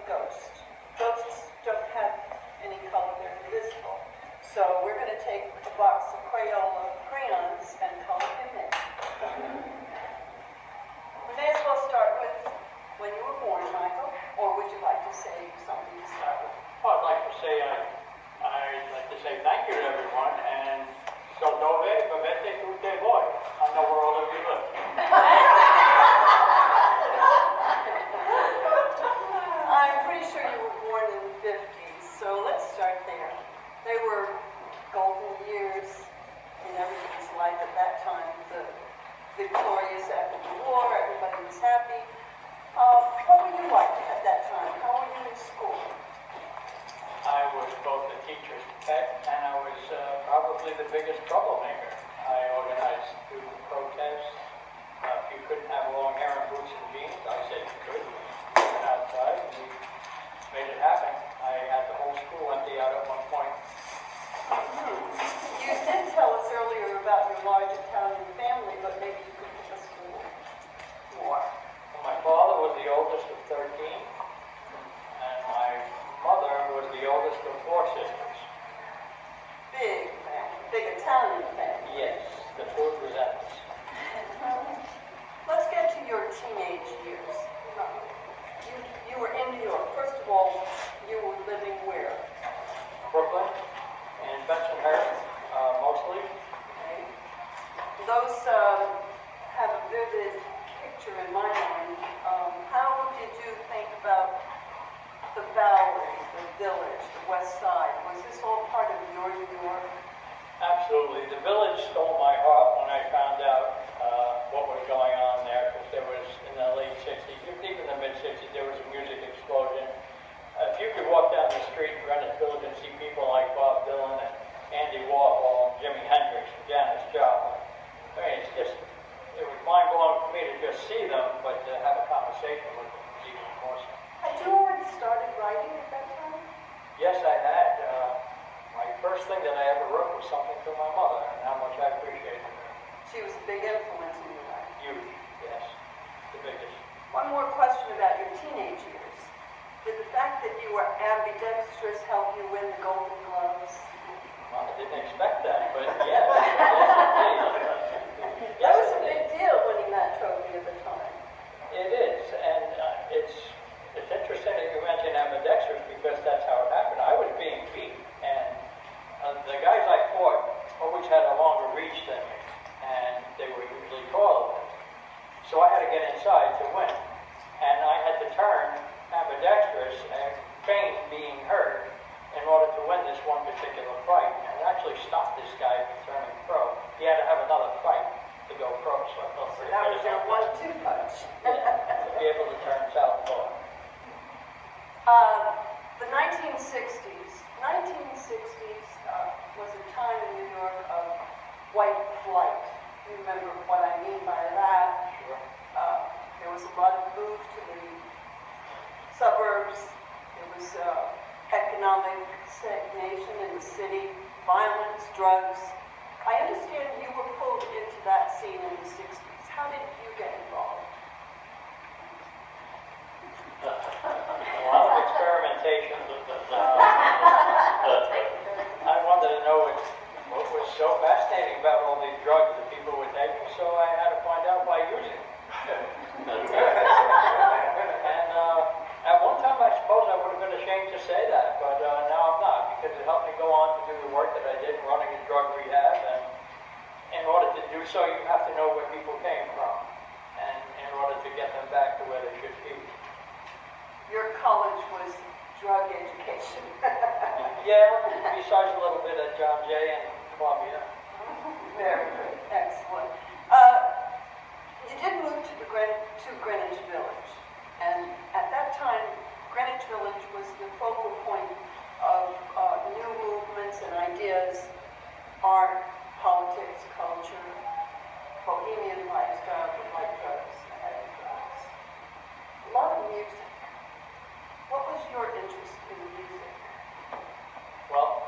ghost. Ghosts don't have any color, they're invisible. So we're going to take a box of Crayola crayons and color him in. We may as well start with when you were born, Michael, or would you like to say something to start with? Well, I'd like to say thank you to everyone, and so dove, bavete, tutte voi. I know where all of you live. I'm pretty sure you were born in the 50s, so let's start there. They were golden years in everybody's life at that time. The victorious after the war, everybody was happy. What were you like at that time? How were you in school? I was both a teacher's pet, and I was probably the biggest troublemaker. I organized student protests. If you couldn't have long hair and boots and jeans, I said you could. We went outside, and we made it happen. I had the whole school empty out at one point. You did tell us earlier about your large Italian family, but maybe you could give us more. Well, my father was the oldest of 13, and my mother was the oldest of 4 sisters. Big family, big Italian family. Yes, the food was endless. Let's get to your teenage years. You were in New York. First of all, you were living where? Brooklyn and Bensonhurst, mostly. Okay. Those have a vivid picture in my mind. How did you think about the Bowery, the Village, the West Side? Was this all part of your New York? Absolutely. The Village stole my heart when I found out what was going on there, because there was, in the late 60s, even the mid-60s, there was a music explosion. If you could walk down the street in Greenwich Village and see people like Bob Dylan and Andy Warhol and Jimi Hendrix and Janis Joplin, I mean, it was mind-blowing for me to just see them, but to have a conversation with them was even more so. Had you already started writing at that time? Yes, I had. My first thing that I ever wrote was something to my mother, and how much I appreciated her. She was a big influence in your life. Huge, yes, the biggest. One more question about your teenage years. Did the fact that you were ambidextrous help you win the Golden Gloves? Well, I didn't expect that, but yes, yes, That was a big deal winning that trophy at the time. It is, and it's interesting that you mentioned ambidextrous, because that's how it happened. I was being beat, and the guys I fought always had a longer reach than me, and they were usually taller than me. So I had to get inside to win, and I had to turn ambidextrous and feign being hurt in order to win this one particular fight, and it actually stopped this guy from turning pro. He had to have another fight to go pro, so I felt pretty That good was your about 1-2 punch. to be able to turn southpaw. The 1960s. 1960s was a time in New York of white flight. You remember what I mean by that? Sure. There was a lot of move to the suburbs. There was economic stagnation in the city, violence, drugs. I understand you were pulled into that scene in the 60s. How did you get involved? A lot of experimentation. I wanted to know what was so fascinating about all these drugs that people were taking, so I had to find out by using them. And at one time, I suppose I would have been ashamed to say that, but now I'm not, because it helped me go on to do the work that I did running a drug rehab, and in order to do so, you have to know where people came from, and in order to get them back to where they should be. Your college was drug education. Yeah, besides a little bit at John Jay and Columbia. Very good. Excellent. You did move to Greenwich Village, and at that time, Greenwich Village was the focal point of new movements and ideas, art, politics, culture, bohemian lifestyle, the white drugs, the heavy drugs. A lot of music. What was your interest in music? Well,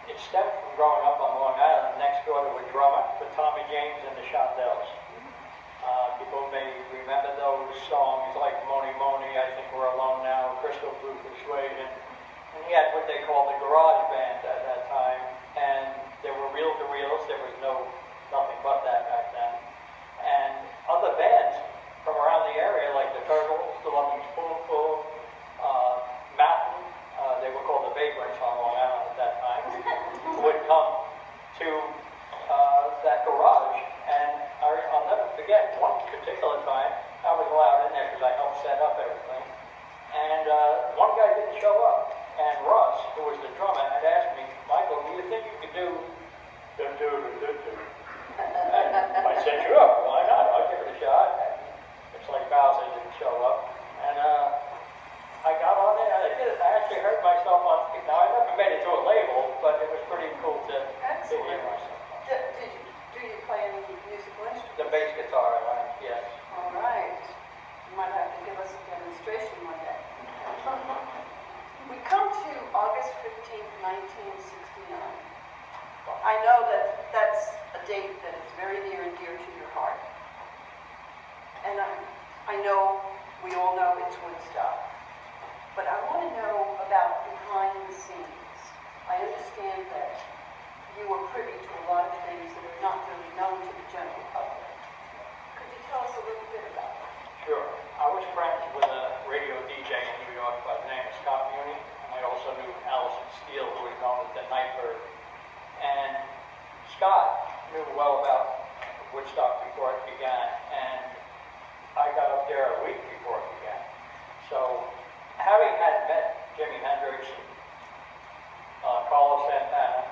it stemmed from growing up on Long Island, next door to a drummer for Tommy James and the Shondells. People may remember those songs like Moni Moni, I Think We're Alone Now, Crystal Blue the bass guitar I learned, yes. All right. You might have to give us a demonstration one day. We come to August 15th, 1969. I know that that's a date that is very near and dear to your heart. And I know, we all know it's Woodstock. But I want to know about behind the scenes. I understand that you were privy to a lot of things that are not really known to the general public. Could you tell us a little bit about that? Sure. I was friends with a radio DJ in New York by the name of Scott Muni, and I also knew Allison Steele, who was known as the Nightbird. And Scott knew well about Woodstock before it began, and I got up there a week before it began. So, having had met Jimi Hendrix, Carlos Santana,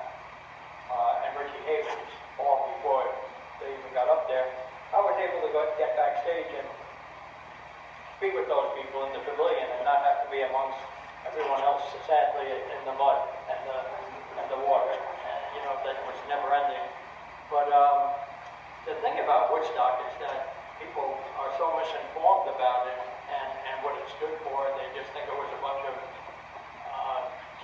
and Richie Havens all before they even got up there, I was able to get backstage and speak with those people in the pavilion and not have to be amongst everyone else, sadly, in the mud and the water. And, you know, that was never ending. But the thing about Woodstock is that people are so misinformed about it and what it stood for. They just think it was a bunch of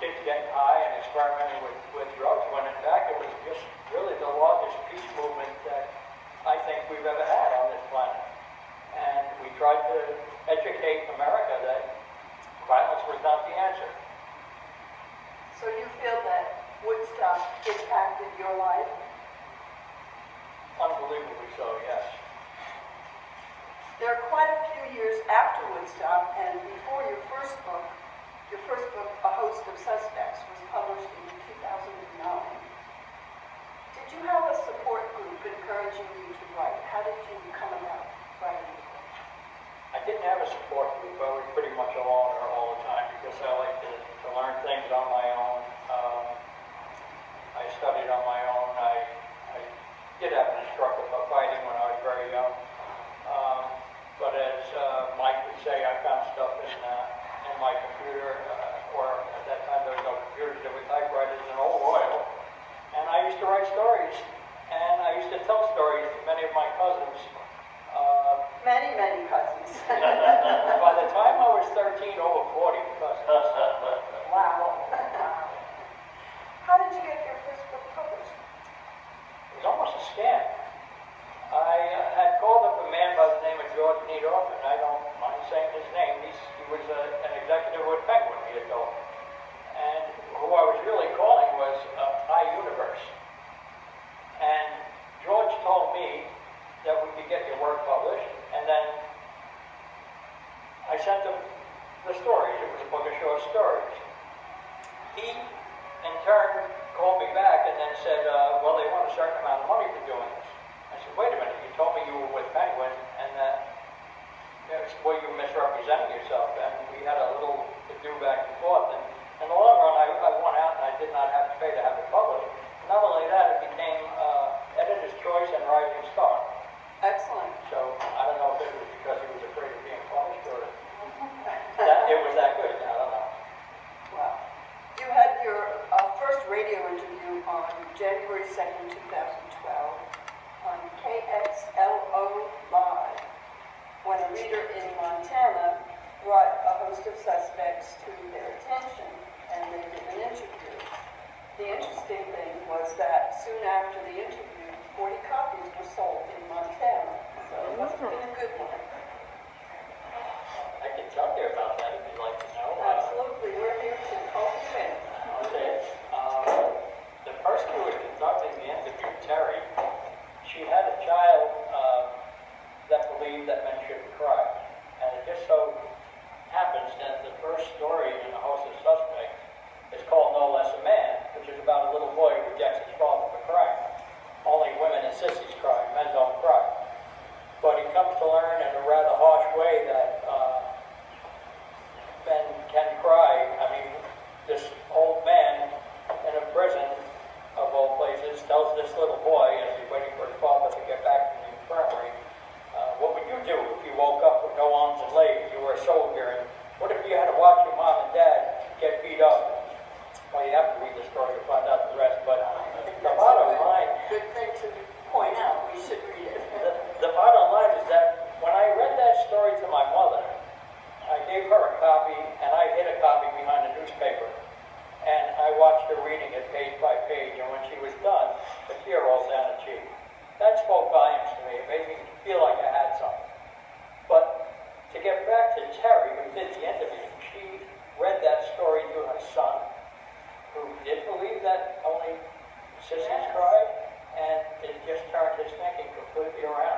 kids getting high and experimenting with drugs, when in fact it was just really the largest peace movement that I think we've ever had on this planet. And we tried to educate America that violence was not the answer. So you feel that Woodstock impacted your life? Unbelievably so, yes. There are quite a few years after Woodstock and before your first book, A Host of Suspects, was published in 2009. Did you have a support group encouraging you to write? How did you come about writing the book? I didn't have a support group. I was pretty much alone all the time because I like to learn things on my own. I studied on my own. I did have an instructor for fighting when I was very young. But as Mike would say, I found stuff in my computer, or at that time there was no computers, there were typewriters and old Royal. And I used to write stories, and I used to tell stories to many of my cousins. Many, many cousins. By the time I was 13, over 40 cousins. Wow. How did you get your first book published? It was almost a scam. I had called up a man by the name of George Needorf, and I don't mind saying his name. He was an executive with Penguin, he had told me. And who I was really calling was iUniverse. And George told me that we could get your work published, and then I sent him the stories. It was a book of short stories. He, in turn, called me back and then said, well, they want a certain amount of money for doing this. I said, wait a minute, you told me you were with Penguin, and that well, you were misrepresenting yourself. And we had a little to-do back and forth. And in the long run, I won out, and I did not have to pay to have it published. Not only that, it became Editor's Choice and Rising Star. Excellent. So I don't know if it was because he was afraid of being punished or that it was that good. I don't know. Wow. You had your first radio interview on January 2nd, 2012 on KXLO Live, when a reader in Montana brought A Host of Suspects to their attention and they did an interview. The interesting thing was that soon after the interview, 40 copies were sold in Montana. So it must have been a good one. I can tell you about that if you'd like to know. Absolutely. We're here to call you in. Okay. The person who was conducting the interview, Terry, she had a child that believed that men shouldn't cry. And it just so happens that the first story in A Host of Suspects is called No Less a Man, which is about a little boy who rejects his father for crying. did the interview, she read that story to her son, who did believe that only sissies Yes. cried, and it just turned his thinking completely around.